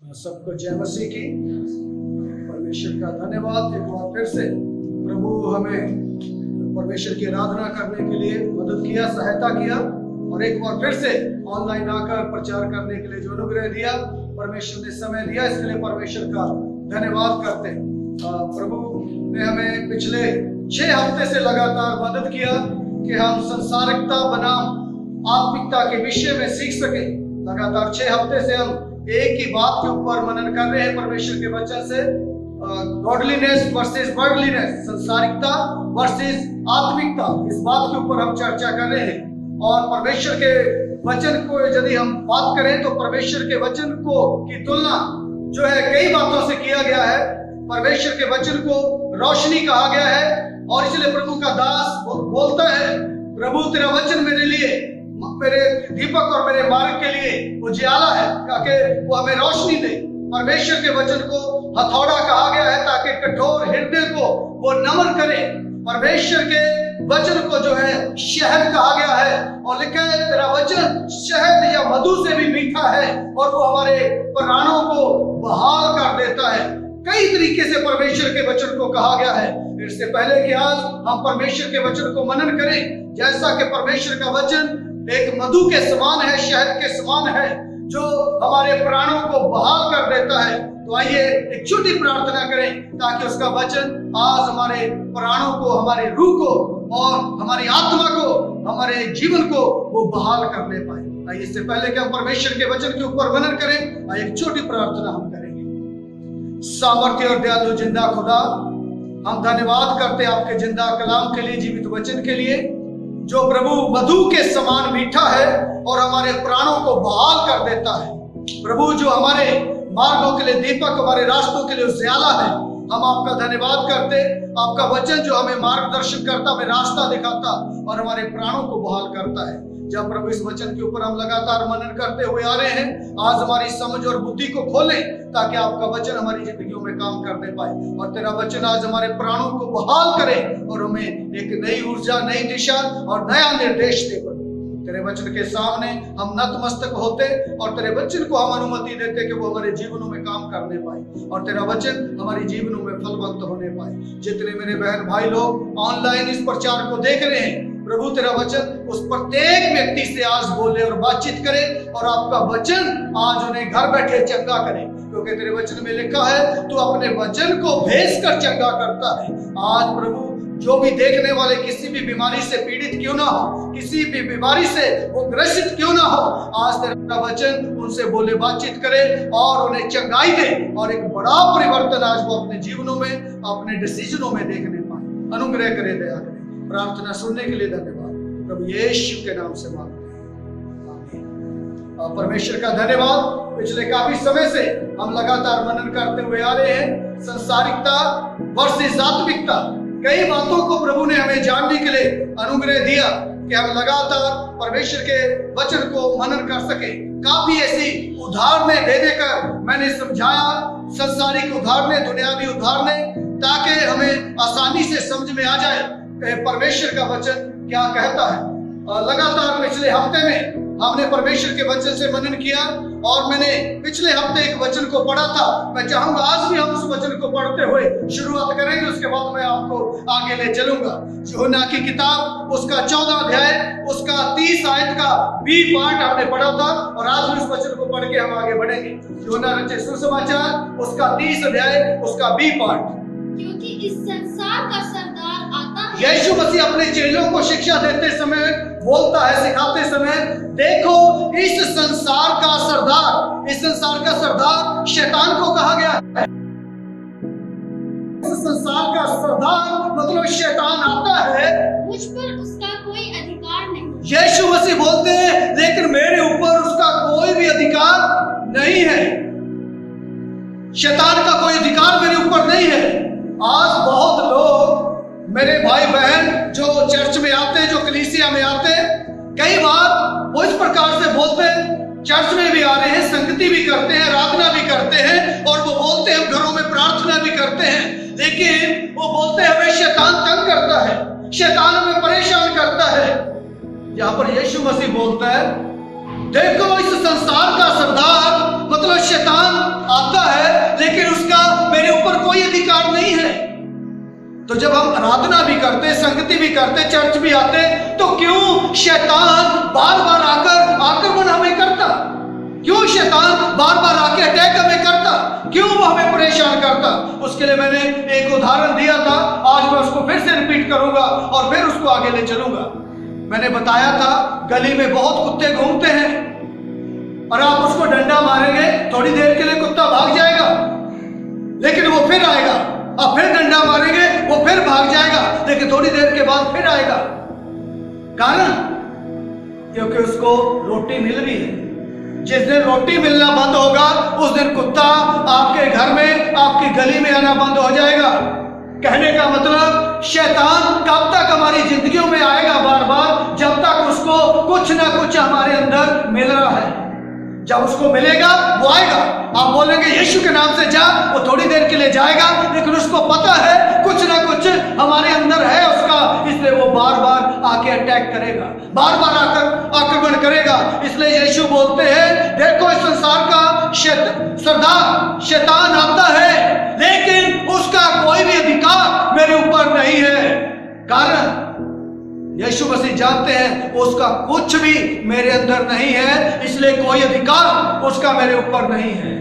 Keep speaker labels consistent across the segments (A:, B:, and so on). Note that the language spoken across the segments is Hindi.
A: सबको जय मसीह की। परमेश्वर का धन्यवाद। एक बार फिर से प्रभु हमें परमेश्वर की आराधना करने के लिए मदद किया, सहायता किया, और एक बार फिर से ऑनलाइन आकर प्रचार करने के लिए जो अनुग्रह दिया, परमेश्वर ने समय दिया, इसके लिए परमेश्वर का धन्यवाद करते हैं। प्रभु ने हमें पिछले 6 हफ्ते से लगातार मदद किया कि हम संसारिकता बनाम आत्मिकता के विषय में सीख सके। लगातार 6 हफ्ते से हम एक ही बात के ऊपर मनन कर रहे हैं परमेश्वर के वचन से, गॉडलीनेस वर्सेस वर्ल्डलीनेस, संसारिकता वर्सेस आत्मिकता, इस बात के ऊपर हम चर्चा कर रहे हैं। और परमेश्वर के वचन को यदि हम बात करें तो परमेश्वर के वचन को की तुलना जो है कई बातों से किया गया है। परमेश्वर के वचन को रोशनी कहा गया है, और इसलिए प्रभु का दास बोलता है, प्रभु तेरा वचन मेरे लिए, मेरे दीपक और मेरे मार्ग के लिए उजियाला है, ताकि वो हमें रोशनी दे। परमेश्वर के वचन को हथौड़ा कहा गया है ताकि कठोर हृदय को वो नमन करे। परमेश्वर के वचन को जो है शहद कहा गया है, और लिखा है तेरा वचन शहद या मधु से भी मीठा है, और वो हमारे प्राणों को बहाल कर देता है। कई तरीके से परमेश्वर के वचन को कहा गया है। इससे पहले कि आज हम परमेश्वर के वचन को मनन करें, जैसा कि परमेश्वर का वचन एक मधु के समान है, शहद के समान है, जो हमारे प्राणों को बहाल कर देता है, तो आइए एक छोटी प्रार्थना करें ताकि उसका वचन आज हमारे प्राणों को, हमारे रूह को और हमारी आत्मा को, हमारे जीवन को वो बहाल कर ले पाए। आइए इससे पहले कि हम परमेश्वर के वचन के ऊपर मनन करें, आइए एक छोटी प्रार्थना हम करेंगे। सामर्थ्य और दयालु जिंदा खुदा, हम धन्यवाद करते हैं आपके जिंदा कलाम के लिए, जीवित वचन के लिए, जो प्रभु मधु के समान मीठा है और हमारे प्राणों को बहाल कर देता है। प्रभु जो हमारे मार्गों के लिए दीपक, हमारे रास्तों के लिए उजियाला है, हम आपका धन्यवाद करते। आपका वचन जो हमें मार्गदर्शन करता, हमें रास्ता दिखाता और हमारे प्राणों को बहाल करता है। जब प्रभु इस वचन के ऊपर हम लगातार मनन करते हुए आ रहे हैं, आज हमारी समझ और बुद्धि को खोलें ताकि आपका वचन हमारी जिंदगियों में काम करने पाए, और तेरा वचन आज हमारे प्राणों को बहाल करे और हमें एक नई ऊर्जा, नई दिशा और नया निर्देश दे। तेरे वचन के सामने हम नतमस्तक होते और तेरे वचन को हम अनुमति देते कि वो हमारे जीवनों में काम करने पाए और तेरा वचन हमारे जीवनों में फलवंत होने पाए। जितने मेरे बहन भाई लोग ऑनलाइन इस प्रचार को देख रहे हैं, प्रभु तेरा वचन उस प्रत्येक व्यक्ति से आज बोले और बातचीत करे, और आपका वचन आज उन्हें घर बैठे चंगा करे, क्योंकि तेरे वचन में लिखा है तू अपने वचन को भेज कर चंगा करता है। आज प्रभु जो भी देखने वाले किसी भी बीमारी से पीड़ित क्यों ना हो, किसी भी बीमारी से वो ग्रसित क्यों ना हो, आज तेरा वचन उनसे बोले, बातचीत करे और उन्हें चंगाई दे, और एक बड़ा परिवर्तन आज वो अपने जीवनों में, अपने डिसीजनों में देखने पाए। अनुग्रह करे, दया करे। प्रार्थना सुनने के लिए धन्यवाद, प्रभु यीशु के नाम से मांगते हैं। परमेश्वर का धन्यवाद। पिछले काफी समय से हम लगातार मनन करते हुए आ रहे हैं, संसारिकता वर्सेस आत्मिकता। कई बातों को प्रभु ने हमें जानने के लिए अनुग्रह दिया कि हम लगातार परमेश्वर के वचन को मनन कर सके। काफी ऐसी उदाहरणें दे देकर मैंने समझाया, संसारिक उदाहरणें, दुनियावी उदाहरणें, ताकि हमें आसानी से समझ में आ जाए परमेश्वर का वचन क्या कहता है। लगातार पिछले हफ्ते में हमने परमेश्वर के वचन से मनन किया, और मैंने पिछले हफ्ते एक वचन को पढ़ा था। मैं चाहूंगा आज भी हम उस वचन को पढ़ते हुए शुरुआत करेंगे, उसके बाद मैं आपको आगे ले चलूंगा। यूहन्ना की किताब उसका 14 अध्याय उसका 30 आयत का बी पार्ट हमने पढ़ा था, और आज भी उस वचन को पढ़ के हम आगे बढ़ेंगे। यूहन्ना रचित सुसमाचार उसका 30 अध्याय उसका बी पार्ट।
B: क्योंकि इस संसार का सरदार आता है।
A: यीशु मसीह अपने चेलों को शिक्षा देते समय बोलता है, सिखाते समय, देखो इस संसार का सरदार, इस संसार का सरदार शैतान को कहा गया है। इस संसार का सरदार मतलब शैतान आता है,
B: मुझ पर उसका कोई अधिकार नहीं।
A: यीशु मसीह बोलते हैं लेकिन मेरे ऊपर उसका कोई भी अधिकार नहीं है। शैतान का कोई अधिकार मेरे ऊपर नहीं है। आज बहुत लोग मेरे भाई बहन जो चर्च में आते हैं, जो कलीसिया में आते हैं, कई बार वो इस प्रकार से बोलते हैं, चर्च में भी आ रहे हैं, संगति भी करते हैं, आराधना भी करते हैं, और वो बोलते हैं घरों में प्रार्थना भी करते हैं, लेकिन वो बोलते हैं हमें शैतान तंग करता है, शैतान हमें परेशान करता है। यहाँ पर यीशु मसीह बोलता है देखो इस संसार का सरदार मतलब शैतान आता है लेकिन उसका मेरे ऊपर कोई अधिकार नहीं है। तो जब हम आराधना भी करते, संगति भी करते, चर्च भी आते, तो क्यों शैतान बार बार आकर आक्रमण हमें करता? क्यों शैतान बार बार आके अटैक हमें करता? क्यों वो हमें परेशान करता? उसके लिए मैंने एक उदाहरण दिया था, आज मैं उसको फिर से रिपीट करूंगा और फिर उसको आगे ले चलूंगा। मैंने बताया था गली में बहुत कुत्ते घूमते हैं और आप उसको डंडा मारेंगे, थोड़ी देर के लिए कुत्ता भाग जाएगा, लेकिन वो फिर आएगा। आप फिर डंडा मारेंगे, वो फिर भाग जाएगा, लेकिन थोड़ी देर के बाद फिर आएगा। कारण क्योंकि उसको रोटी मिल रही है। जिस दिन रोटी मिलना बंद होगा उस दिन कुत्ता आपके घर में, आपकी गली में आना बंद हो जाएगा। कहने का मतलब शैतान कब तक हमारी जिंदगियों में आएगा बार बार, जब तक उसको कुछ ना कुछ हमारे अंदर मिल रहा है। जब उसको मिलेगा वो आएगा। आप बोलेंगे यीशु के नाम से जा, वो थोड़ी देर के लिए जाएगा, लेकिन उसको पता है कुछ ना कुछ हमारे अंदर है उसका, इसलिए वो बार बार आके अटैक करेगा, बार बार आकर आक्रमण करेगा। इसलिए यीशु बोलते हैं देखो इस संसार का सरदार शैतान आता है, लेकिन उसका कोई भी अधिकार मेरे ऊपर नहीं है। कारण यीशु मसीह जानते हैं उसका कुछ भी मेरे अंदर नहीं है, इसलिए कोई अधिकार उसका मेरे ऊपर नहीं है।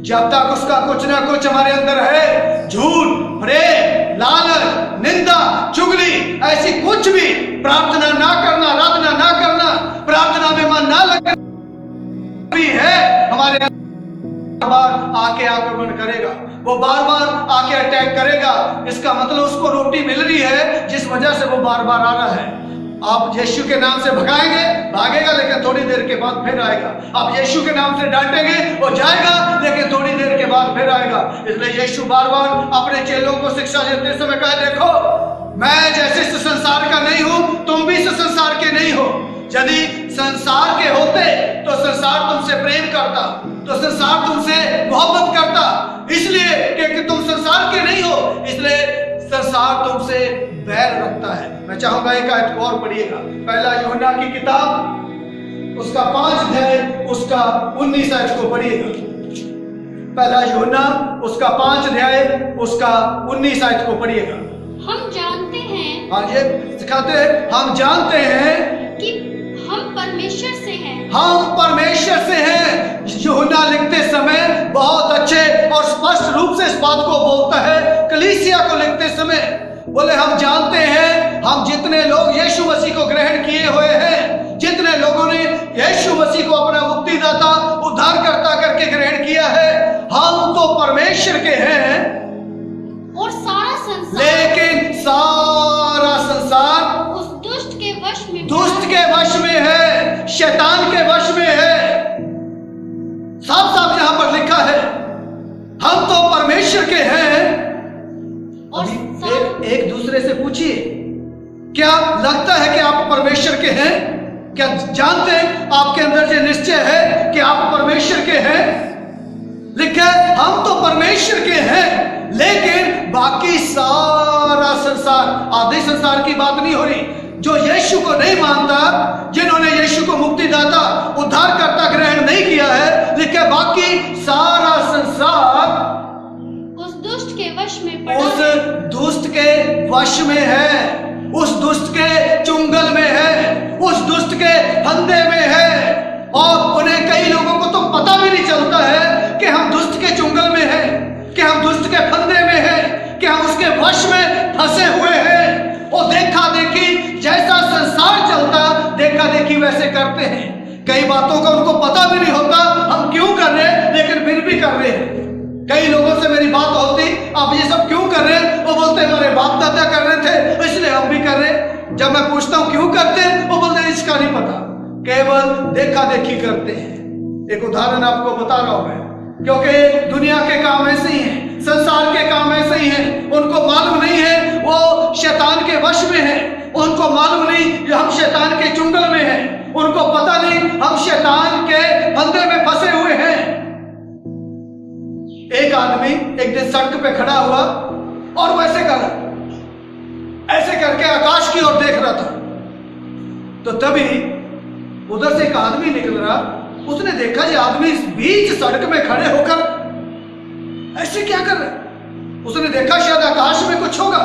A: जब तक उसका कुछ ना कुछ हमारे अंदर है, झूठ, प्रेम, लालच, निंदा, चुगली, ऐसी कुछ भी, प्रार्थना ना करना, आराधना ना करना, प्रार्थना में मन ना लगना भी है, हमारे बार आके आक्रमण करेगा, वो बार बार आके अटैक करेगा। इसका मतलब उसको रोटी मिल रही है जिस वजह से वो बार बार आ रहा है। आप यीशु के नाम से भगाएंगे, भागेगा, लेकिन थोड़ी देर के बाद फिर आएगा। आप यीशु के नाम से डांटेंगे, वो जाएगा, लेकिन थोड़ी देर के बाद फिर आएगा। इसलिए यीशु बार बार अपने चेलों को शिक्षा देते समय कहा देखो मैं जैसे इस संसार का नहीं हूं, तुम भी इस संसार के नहीं हो। यदि संसार के होते तो संसार तुमसे प्रेम करता, तो संसार तुमसे मोहब्बत करता, इसलिए क्योंकि तुम संसार के नहीं हो, इसलिए संसार तुमसे बैर रखता है। मैं चाहूंगा एक आयत को और पढ़िएगा, पहला यूहन्ना की किताब उसका 5 अध्याय उसका 19 आयत को पढ़िएगा। पहला यूहन्ना उसका 5 अध्याय उसका 19 आयत को पढ़िएगा।
B: हम जानते हैं,
A: हाँ ये सिखाते हैं, हम जानते हैं
B: कि हम परमेश्वर से हैं।
A: हम परमेश्वर से हैं। यूहन्ना लिखते समय बहुत अच्छे और स्पष्ट रूप से इस बात को बोलता है। कलीसिया को लिखते समय बोले हम जानते हैं, हम जितने लोग यीशु मसीह को ग्रहण किए हुए हैं, जितने लोगों ने यीशु मसीह को अपना मुक्तिदाता उद्धारकर्ता करके ग्रहण किया है, हम तो परमेश्वर के हैं।
B: और सारा संसार,
A: लेकिन सारा संसार
B: उस दुष्ट के वश में,
A: दुष्ट के वश में है, शैतान के वश में है। साफ साफ यहां पर लिखा है हम तो परमेश्वर के हैं।
B: और
A: एक दूसरे से पूछिए, क्या लगता है कि आप परमेश्वर के हैं? क्या जानते हैं आपके अंदर ये निश्चय है कि आप परमेश्वर के हैं? लिखा है हम तो परमेश्वर के हैं, लेकिन बाकी सारा संसार, आधे संसार की बात नहीं हो रही, जो यीशु को नहीं मानता, जिन्होंने यीशु को मुक्तिदाता उद्धारकर्ता ग्रहण नहीं किया है, लिखा है बाकी सारा संसार
B: उस दुष्ट के वश में पड़ा
A: उस
B: है।
A: दुष्ट के वश में है, उस दुष्ट के चुंगल में है, उस दुष्ट के फंदे में है। और उन्हें कई लोगों को तो पता भी नहीं चलता है कि हम दुष्ट के चुंगल में हैं, कि हम दुष्ट के फंदे में हैं, कि हम उसके वश में फंसे हुए हैं। और देखा देखी जैसा संसार चलता, देखा देखी वैसे करते हैं। कई बातों का उनको पता भी नहीं होता हम क्यों कर रहे हैं, लेकिन फिर भी कर रहे हैं। कई लोगों से मेरी बात होती, आप ये सब क्यों कर रहे हैं? वो बोलते हैं हमारे बाप दादा कर रहे थे इसलिए हम भी कर रहे हैं। जब मैं पूछता हूं क्यों करते हैं, वो बोलते हैं इसका नहीं पता, केवल देखा देखी करते हैं। एक उदाहरण आपको बता रहा हूं मैं, क्योंकि दुनिया के काम ऐसे ही हैं, संसार के काम ऐसे ही हैं। उनको मालूम नहीं है वो शैतान के वश में है, उनको मालूम नहीं कि हम शैतान के चुंगल में हैं, उनको पता नहीं हम शैतान के फंदे में फंसे हुए हैं। एक आदमी एक दिन सड़क पे खड़ा हुआ और वो ऐसे कर, ऐसे करके आकाश की ओर देख रहा था। तो तभी उधर से एक आदमी निकल रहा, उसने देखा ये आदमी इस बीच सड़क में खड़े होकर उसने देखा शायद आकाश में कुछ होगा,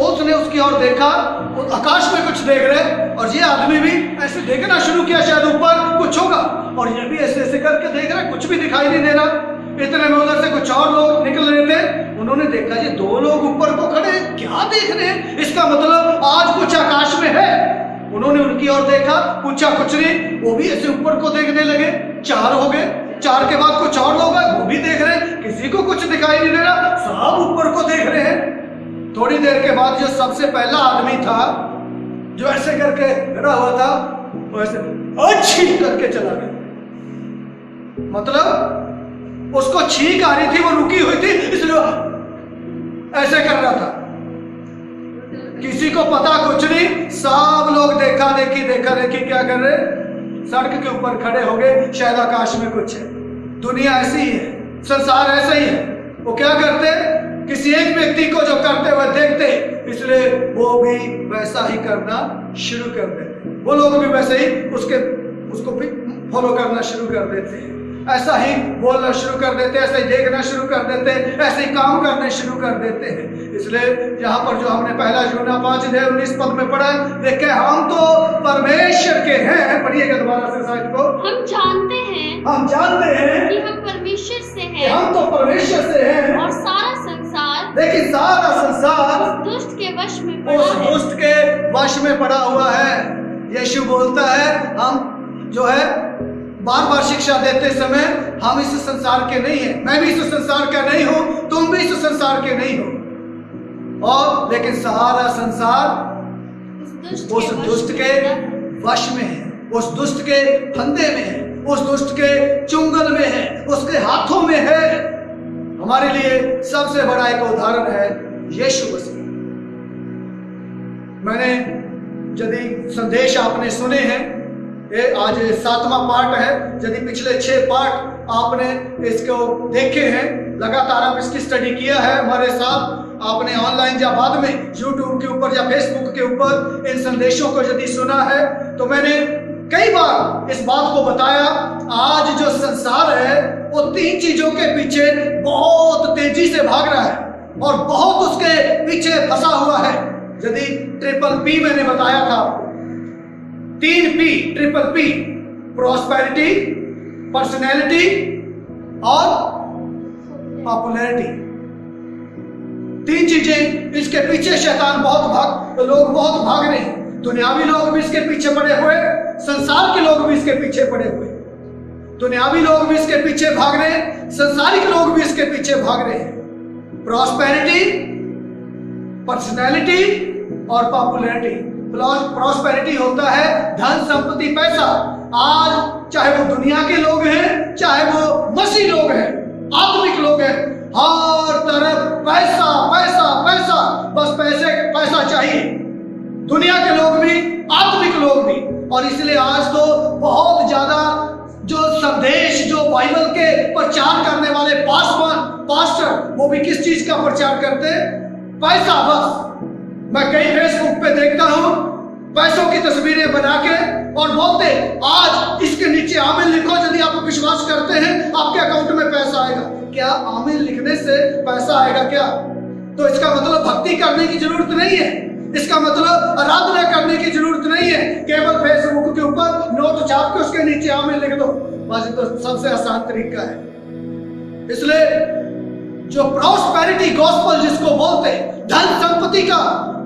A: उसने उसकी ओर देखा, वो आकाश में कुछ देख रहे, और ये आदमी भी ऐसे देखना शुरू किया शायद ऊपर कुछ होगा, और ये भी ऐसे ऐसे करके देख रहे, कुछ भी दिखाई नहीं दे रहा। इतने में उधर से कुछ और लोग निकल रहे थे, उन्होंने देखा ये दो लोग ऊपर को खड़े हैं, क्या देख रहे हैं, इसका मतलब आज कुछ आकाश में है। उन्होंने उनकी ओर देखा, पूछा कुछ नहीं, वो भी ऐसे ऊपर को देखने लगे। 4 हो गए, 4 के बाद कुछ और लोग हैं, वो भी देख रहे हैं, किसी को कुछ दिखाई नहीं दे रहा, सब ऊपर को देख रहे हैं। थोड़ी देर के बाद जो सबसे पहला आदमी था, जो ऐसे करके खड़ा हुआ था, वो ऐसे अच्छी करके चला गया। मतलब उसको छींक आ रही थी, वो रुकी हुई थी, इसलिए ऐसे कर रहा था। किसी को पता कुछ नहीं, सब लोग देखा देखी क्या कर रहे, सड़क के ऊपर खड़े हो गए, शायद आकाश में कुछ है। दुनिया ऐसी ही है, संसार ऐसा ही है। वो क्या करते, किसी एक व्यक्ति को जो करते हुए देखते, इसलिए वो भी वैसा ही करना शुरू कर देते, वो लोग भी वैसे ही उसको भी फॉलो करना शुरू कर देते हैं, ऐसा ही बोलना शुरू कर देते, ऐसा ही देखना शुरू कर देते, ऐसे ही काम करने शुरू कर देते हैं। इसलिए यहाँ पर जो हमने पहला यूहन्ना 5:19 में पढ़ा, देखे हम तो परमेश्वर के हैं, पढ़िएगा दोबारा से साइड को,
B: हम जानते हैं
A: कि
B: हम परमेश्वर से हैं,
A: हम तो परमेश्वर से हैं,
B: और सारा संसार,
A: लेकिन सारा संसार
B: दुष्ट के वश में
A: उस
B: पड़ा है।
A: दुष्ट के वश में पड़ा हुआ है। यीशु बोलता है, हम जो है बार बार शिक्षा देते समय, हम इस संसार के नहीं हैं, मैं भी इस संसार का नहीं हूं, तुम भी इस संसार के नहीं हो, और लेकिन सारा संसार उस दुष्ट के वश में है, उस दुष्ट के फंदे में है, उस दुष्ट के चुंगल में है, उसके हाथों में है। हमारे लिए सबसे बड़ा एक उदाहरण है यीशु मसीह। मैंने यदि संदेश आपने सुने हैं, ये आज 7वां पार्ट है, यदि पिछले 6 पार्ट आपने इसको देखे हैं, लगातार आप इसकी स्टडी किया है हमारे साथ, आपने ऑनलाइन या बाद में यूट्यूब के ऊपर या फेसबुक के ऊपर इन संदेशों को यदि सुना है, तो मैंने कई बार इस बात को बताया, आज जो संसार है वो 3 चीजों के पीछे बहुत तेजी से भाग रहा है और बहुत उसके पीछे फंसा हुआ है। यदि ट्रिपल पी मैंने बताया था आपको, 3 P, triple P, prosperity, personality और पॉपुलैरिटी। 3 चीजें, इसके पीछे शैतान लोग बहुत भाग रहे हैं। दुनियावी लोग भी इसके पीछे पड़े हुए, संसार के लोग भी इसके पीछे पड़े हुए। दुनियावी लोग भी इसके पीछे भाग रहे हैं, संसारिक लोग भी इसके पीछे भाग रहे हैं। प्रॉस्पेरिटी, पर्सनैलिटी और पॉपुलैरिटी। प्रॉस्पेरिटी होता है धन संपत्ति पैसा। आज चाहे वो दुनिया के लोग हैं, चाहे वो मसीह लोग हैं, आत्मिक लोग हैं, हर तरफ पैसा पैसा पैसा, बस पैसा चाहिए। दुनिया के लोग भी, आत्मिक लोग भी। और इसलिए आज तो बहुत ज्यादा जो संदेश, जो बाइबल के प्रचार करने वाले पास्टर, वो भी किस चीज का प्रचार करते हैं? पैसा। बस मैं कई फेसबुक पे देखता हूं, पैसों की तस्वीरें बना के और बोलते आज इसके नीचे आमीन लिखो, यदि आप विश्वास करते हैं आपके अकाउंट में पैसा आएगा। क्या आमीन लिखने से पैसा आएगा क्या? तो इसका मतलब भक्ति करने की जरूरत नहीं है, इसका मतलब आराधना करने की जरूरत नहीं है। केवल फेसबुक के ऊपर नोट छाप के उसके नीचे आमीन लिख दो, बस तो सबसे आसान तरीका है। इसलिए जो प्रॉस्पेरिटी गॉस्पल जिसको बोलते हैं, धन संपत्ति का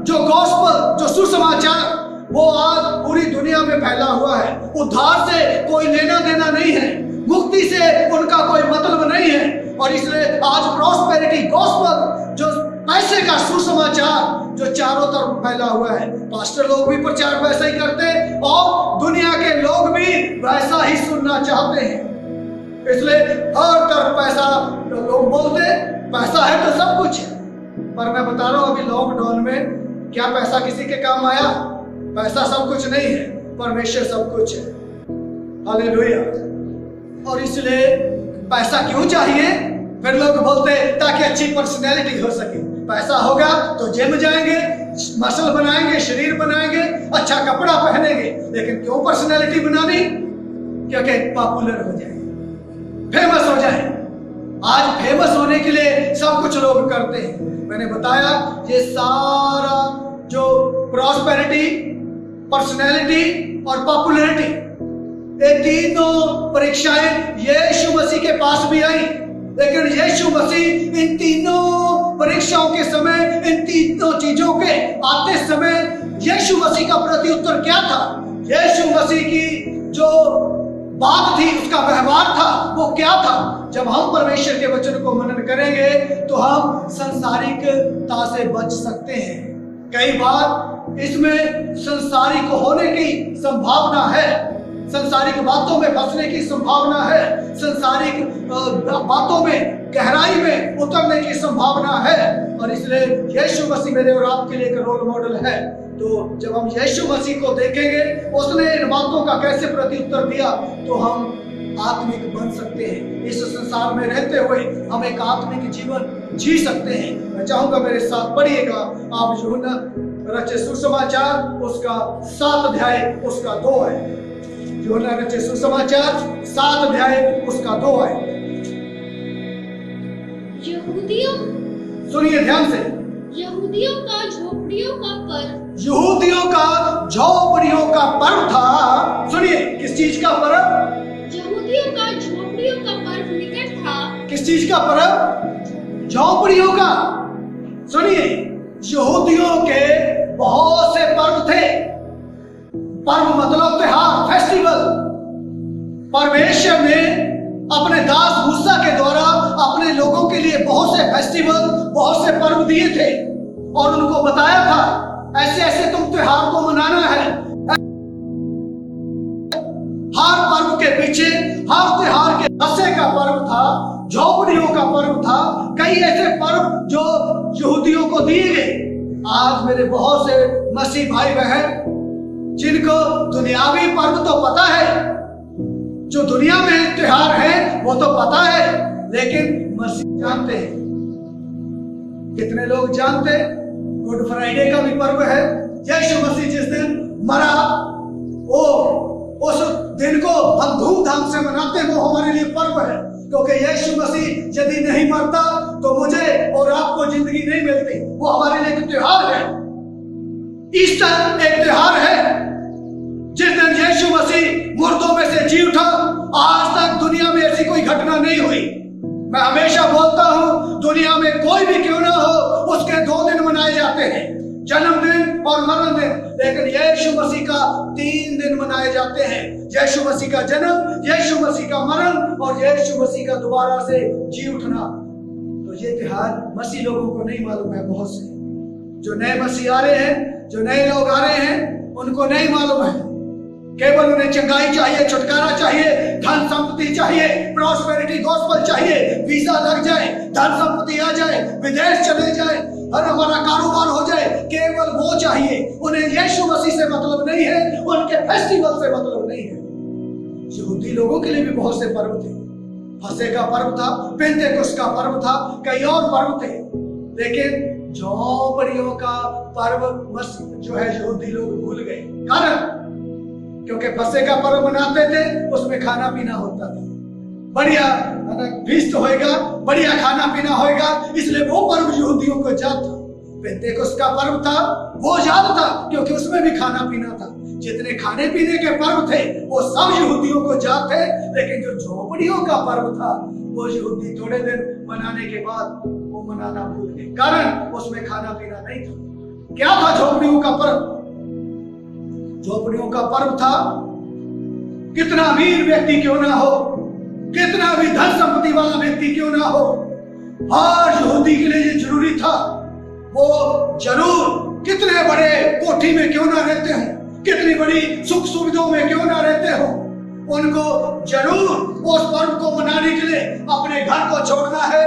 A: जो गॉस्पल, जो सुसमाचार, वो आज पूरी दुनिया में फैला हुआ है। उद्धार से कोई लेना देना नहीं है, मुक्ति से उनका कोई मतलब नहीं है। और इसलिए आज प्रॉस्पेरिटी गॉस्पल, जो पैसे का सुसमाचार, जो चारों तरफ फैला हुआ है। पास्टर लोग भी प्रचार वैसा ही करते हैं और दुनिया के लोग भी वैसा ही सुनना चाहते हैं। इसलिए हर तरफ पैसा, लोग बोलते पैसा है तो सब कुछ है। पर मैं बता रहा हूं, अभी लॉकडाउन में क्या पैसा किसी के काम आया? पैसा सब कुछ नहीं है, परमेश्वर सब कुछ है। हालेलुया। और इसलिए पैसा क्यों चाहिए? फिर लोग बोलते हैं ताकि अच्छी पर्सनैलिटी हो सके। पैसा होगा तो जिम जाएंगे, मसल बनाएंगे, शरीर बनाएंगे, अच्छा कपड़ा पहनेंगे। लेकिन क्यों पर्सनैलिटी बनानी? क्योंकि पॉपुलर हो जाए, फेमस हो जाए। आज फेमस होने के लिए सब कुछ लोग करते हैं। मैंने बताया ये सारा जो प्रॉस्पेरिटी, पर्सनैलिटी और पॉपुलैरिटी, ये तीनों परीक्षाएं यीशु मसीह के पास भी आई, लेकिन यीशु मसीह इन तीनों परीक्षाओं के समय, इन तीनों चीजों के आते समय यीशु मसीह का प्रत्युत्तर क्या था? यीशु मसीह की जो बात थी, उसका व्यवहार था, वो क्या था? जब हम परमेश्वर के वचन को मनन करेंगे तो हम सांसारिकता से बच सकते हैं। कई बार इसमें सांसारिक होने की संभावना है, सांसारिक बातों में फंसने की संभावना है, सांसारिक बातों में गहराई में उतरने की संभावना है, और इसलिए यीशु मसीह मेरे और आपके लिए एक रोल मॉडल है। तो जब हम यीशु मसीह को देखेंगे, उसने इन बातों का कैसे प्रत्युत्तर दिया, तो हम आत्मिक बन सकते हैं। इस संसार में रहते हुए हम एक आत्मिक जीवन जी सकते हैं। मैं चाहूंगा मेरे साथ पढ़िएगा आप यूहन्ना रचित सुसमाचार उसका 7 अध्याय उसका 2 है। यूहन्ना रचित सुसमाचार 7 अध्याय उसका 2 है।
B: यहूदियों,
A: सुनिए ध्यान से,
B: यहूदियों का झोपड़ियों का पर्व,
A: यहूदियों का झोपड़ियों का पर्व था। सुनिए, किस चीज का पर्व?
B: यहूदियों का झोपड़ियों का पर्व निकट था।
A: किस चीज का पर्व? झोपड़ियों का। सुनिए, यहूदियों के बहुत से पर्व थे। पर्व मतलब त्योहार, फेस्टिवल। परमेश्वर ने अपने दास मूसा के द्वारा अपने लोगों के लिए बहुत से फेस्टिवल, बहुत से पर्व दिए थे, और उनको बताया था ऐसे ऐसे तुम त्योहार को मनाना है। हर पर्व के पीछे, हर त्योहार के फसह का पर्व था, झोपड़ियों का पर्व था, कई ऐसे पर्व जो यहूदियों को दिए गए। आज मेरे बहुत से मसीह भाई बहन जिनको दुनियावी पर्व तो पता है, जो दुनिया में त्योहार है वो तो पता है, लेकिन मसीह जानते हैं। कितने लोग जानते हैं? गुड फ्राइडे का भी पर्व है। यीशु मसीह जिस दिन मरा, वो उस दिन को हम धूमधाम से मनाते हैं, वो हमारे लिए पर्व है, क्योंकि यीशु मसीह यदि नहीं मरता तो मुझे और आपको जिंदगी नहीं मिलती। वो हमारे लिए एक त्योहार है। ईस्टर एक त्योहार है, जिस दिन यीशु मसीह मुर्दों में से जी उठा। आज तक दुनिया में ऐसी कोई घटना नहीं हुई। मैं हमेशा बोलता हूं, दुनिया में कोई भी क्यों ना हो, उसके 2 दिन मनाए जाते हैं, जन्मदिन और मरण दिन, लेकिन यीशु मसीह का 3 दिन मनाए जाते हैं। यीशु मसीह का जन्म, यीशु मसीह का मरण और यीशु मसीह का दोबारा से जी उठना। तो ये त्योहार मसीह लोगों को नहीं मालूम है। बहुत से जो नए मसीह आ रहे हैं, जो नए लोग आ रहे हैं, उनको नहीं मालूम है। केवल उन्हें चंगाई चाहिए, छुटकारा चाहिए, धन संपत्ति चाहिए, प्रॉस्पेरिटी गॉस्पेल चाहिए, वीजा लग जाए, धन संपत्ति आ जाए, विदेश चले जाए और हमारा कारोबार हो जाए, केवल वो चाहिए। उन्हें यीशु मसीह से मतलब नहीं है, उनके फेस्टिवल से मतलब नहीं है। यहूदी लोगों के लिए भी बहुत से पर्व थे। फसह का पर्व था, पेंतेकोस्त का पर्व था, कई और पर्व थे, लेकिन झोपड़ियों का पर्व जो है यहूदी लोग भूल गए। कारण क्योंकि फसह का पर्व मनाते थे, उसमें खाना पीना होता था, बढ़िया फीस्ट होएगा, बढ़िया खाना पीना होएगा, इसलिए वो पर्व यहूदियों को याद था। पेंतेकोस्त का पर्व था, वो याद था, क्योंकि उसमें भी खाना पीना था। जितने खाने पीने के पर्व थे वो सब यहूदियों को याद थे, लेकिन जो झोपड़ियों का पर्व था वो यहूदी थोड़े दिन मनाने के बाद वो मनाना भूल गए, कारण उसमें खाना पीना नहीं था। क्या था झोपड़ियों का पर्व? झोपड़ियों का पर्व था, कितना अमीर व्यक्ति क्यों ना हो, कितना भी धन संपत्ति वाला व्यक्ति क्यों ना हो, हर यहूदी के लिए ये जरूरी था। वो जरूर कितने बड़े कोठी में क्यों ना रहते हो, कितनी बड़ी सुख सुविधाओं में क्यों ना रहते हो, उनको जरूर उस पर्व को मनाने के लिए अपने घर को छोड़ना है,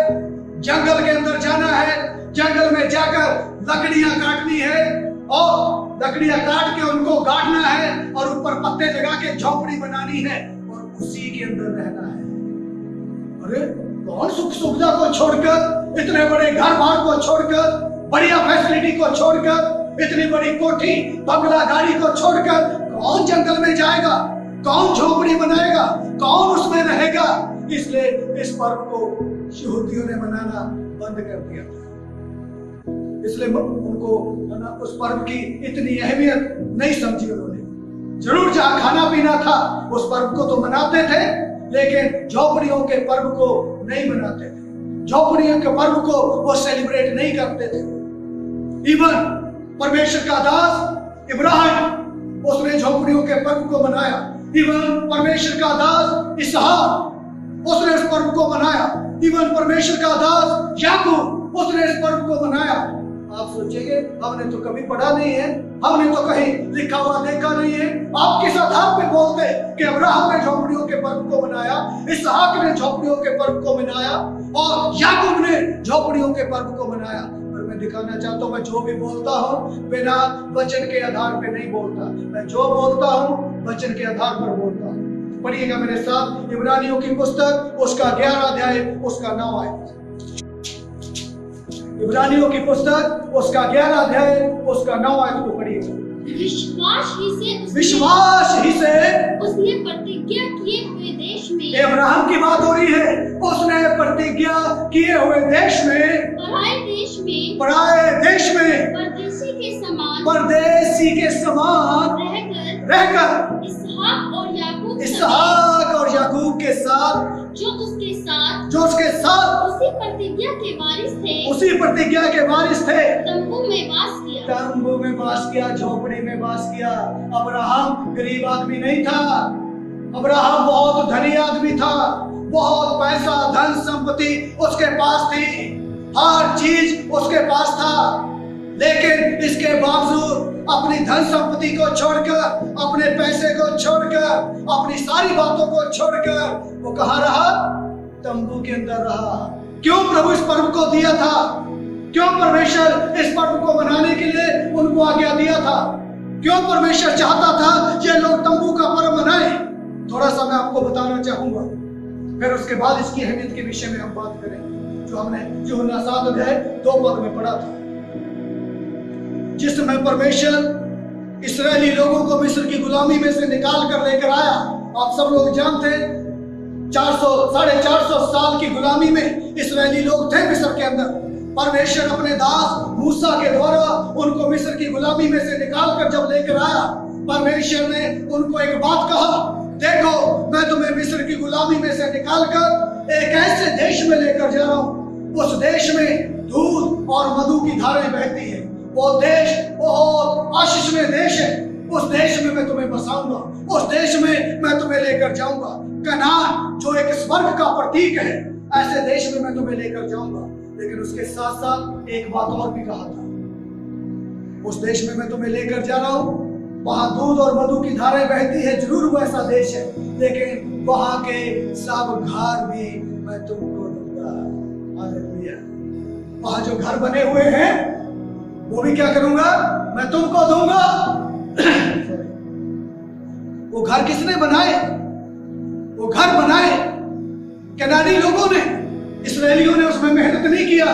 A: जंगल के अंदर जाना है, जंगल में जाकर लकड़ियां काटनी है और लकड़ियां काट के उनको गाड़ना है और ऊपर पत्ते लगा के झोपड़ी बनानी है और उसी के अंदर रहना है। अरे कौन सुख सुविधा को छोड़कर, इतने बड़े घर बार को छोड़कर, बढ़िया फैसिलिटी को छोड़कर, इतनी बड़ी कोठी बंगला गाड़ी को छोड़कर कौन जंगल में जाएगा, कौन झोपड़ी बनाएगा, कौन उसमें रहेगा। इसलिए इस पर्व को यहूदियों ने मनाना बंद कर दिया था। इसलिए उनको उस पर्व की इतनी अहमियत नहीं समझी उन्होंने। जरूर जहां खाना पीना था उस पर्व को तो मनाते थे, लेकिन झोपड़ियों के पर्व को नहीं मनाते थे। झोपड़ियों के पर्व को वो सेलिब्रेट नहीं करते थे। इवन परमेश्वर का दास इब्राहिम, उसने झोपड़ियों के पर्व को मनाया। इवन परमेश्वर का दास इसहाक, उसने इस पर्व को मनाया। इवन परमेश्वर का दास याकूब, उसने इस पर्व को मनाया। आप सोचेंगे हमने तो कभी पढ़ा नहीं है, हमने तो कहीं लिखा हुआ देखा नहीं है। आप किस आधार पे बोलते कि अब्राहम ने झोपड़ियों के पर्व को मनाया, इसहाक ने झोपड़ियों के पर्व को मनाया और याकूब ने झोपड़ियों के पर्व को मनाया? और मैं दिखाना चाहता हूँ, मैं जो भी बोलता हूँ बिना वचन के आधार पे नहीं बोलता। मैं जो बोलता हूँ वचन के आधार पर बोलता हूँ। पढ़िएगा मेरे साथ इब्रानियों की पुस्तक, उसका 11 अध्याय, उसका 9 आयत। इब्रानियों की पुस्तक, उसका 11 अध्याय, उसका 9 आयत को पढ़िएगा।
B: विश्वास ही से उसने प्रतिज्ञा किए हुए देश में,
A: अब्राहम की बात हो रही है, उसने प्रतिज्ञा किए हुए देश में, पराए देश में परदेसी के समान रहकर इसहाक और याकूब के साथ,
B: जो उसके साथ
A: उसी प्रतिज्ञा के वारिस थे,
B: तंबू
A: में वास किया, झोपड़ी में वास किया। अब्राहम गरीब आदमी नहीं था, अब्राहम बहुत धनी आदमी था। बहुत पैसा, धन संपत्ति उसके पास थी, हर चीज उसके पास था। लेकिन इसके बावजूद अपनी धन संपत्ति को छोड़कर, अपने पैसे को छोड़कर, अपनी सारी बातों को छोड़कर वो कहाँ रहा? तंबू के अंदर रहा। क्यों प्रभु इस पर्व को दिया था? क्यों परमेश्वर इस पर्व को मनाने के लिए उनको आज्ञा दिया था? क्यों परमेश्वर चाहता था ये लोग तंबू का पर्व मनाए? थोड़ा सा मैं आपको बताना चाहूंगा, फिर उसके बाद इसकी अहमियत के विषय में हम बात करें, जो हमने यूहन्ना 7 अध्याय 2 पद में पढ़ा था। जिस समय परमेश्वर इस्राएली लोगों को मिस्र की गुलामी में से निकाल कर लेकर आया, आप सब लोग जानते हैं 450 साल की गुलामी में इस्राएली लोग थे मिस्र के अंदर। परमेश्वर अपने दास मूसा के द्वारा उनको मिस्र की गुलामी में से निकाल कर जब लेकर आया, परमेश्वर ने उनको एक बात कहा, देखो मैं तुम्हें मिस्र की गुलामी में से निकाल कर एक ऐसे देश में लेकर जा रहा हूँ, उस देश में दूध और मधु की धाराएं बहती है। वो देश बहुत आशीषमय देश है। उस देश में मैं तुम्हें बसाऊंगा, उस देश में मैं तुम्हें लेकर जाऊंगा। कनान जो एक स्वर्ग का प्रतीक है, ऐसे देश में मैं तुम्हें लेकर जाऊंगा। लेकिन उसके साथ साथ एक बात और भी कहा था, उस देश में मैं तुम्हें लेकर जा रहा हूं, वहां दूध और मधु की धाराएं बहती है, जरूर वो ऐसा देश है, लेकिन वहां के सब घर भी मैं तुमको दूंगा। हालेलुया। वहां जो घर बने हुए हैं वो भी क्या करूंगा? मैं तुमको दूंगा। वो घर किसने बनाए? वो घर बनाए कनानी लोगों ने। इस्राएलियों ने उसमें मेहनत नहीं किया।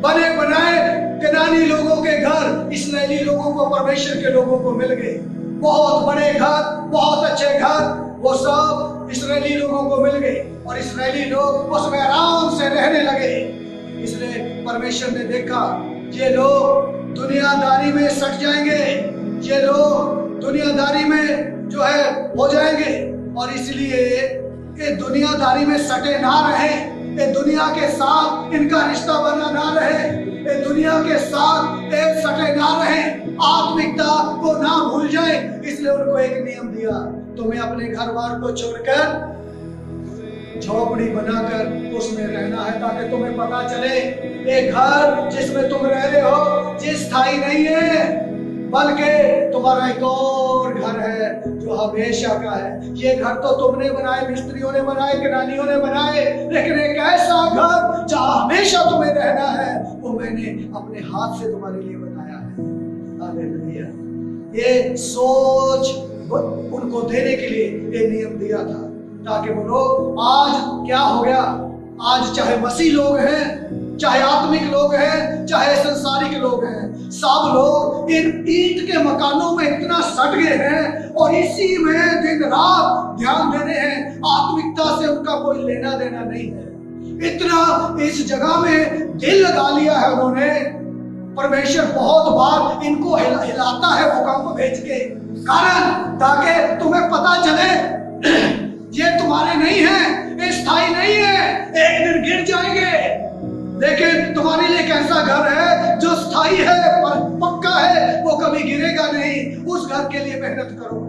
A: बने बनाए कनानी लोगों के घर इस्राएली लोगों को, परमेश्वर के लोगों को मिल गए। बहुत बड़े घर, बहुत अच्छे घर, वो सब इस्राएली लोगों को मिल गए और इस्राएली लोग उसमें आराम से रहने लगे। इसलिए परमेश्वर ने देखा ये लोग दुनियादारी में सट जाएंगे, ये लोग दुनियादारी में जो है हो जाएंगे, और इसलिए ये दुनियादारी में सटे ना रहे, ये दुनिया के साथ इनका रिश्ता बना ना रहे, ये दुनिया के साथ एक सटे ना रहे, आत्मिकता को ना भूल जाए। इसलिए उनको एक नियम दिया, तुम्हें अपने घर बार को छोड़कर झोपड़ी बनाकर उसमें रहना है, ताकि तुम्हें पता चले ये घर जिसमें तुम रह रहे हो ये स्थायी नहीं है, बल्कि तुम्हारा एक और घर है जो हमेशा का है। ये घर तो तुमने बनाए, मिस्त्रियों ने बनाए, कनानियों ने बनाए, लेकिन एक ऐसा घर जहां हमेशा तुम्हें रहना है वो मैंने अपने हाथ से तुम्हारे लिए बनाया है। हालेलुया। ये सोच उनको देने के लिए ये नियम दिया था, ताकि वो लोग, आज क्या हो गया, आज चाहे मसीह लोग हैं, चाहे आत्मिक लोग हैं, चाहे संसारिक लोग हैं, सब लोग इन ईंट के मकानों में इतना सट गए हैं और इसी में दिन रात ध्यान दे रहे हैं। आत्मिकता से उनका कोई लेना देना नहीं है। इतना इस जगह में दिल लगा लिया है उन्होंने। परमेश्वर बहुत बार इनको हिलाता है भूकंप भेज के, कारण ताकि तुम्हें पता चले ये तुम्हारे नहीं है, ये स्थायी नहीं है, एक दिन गिर जाएंगे। लेकिन तुम्हारे लिए एक ऐसा घर है जो स्थायी है, पक्का है, वो कभी गिरेगा नहीं। उस घर के लिए मेहनत करो।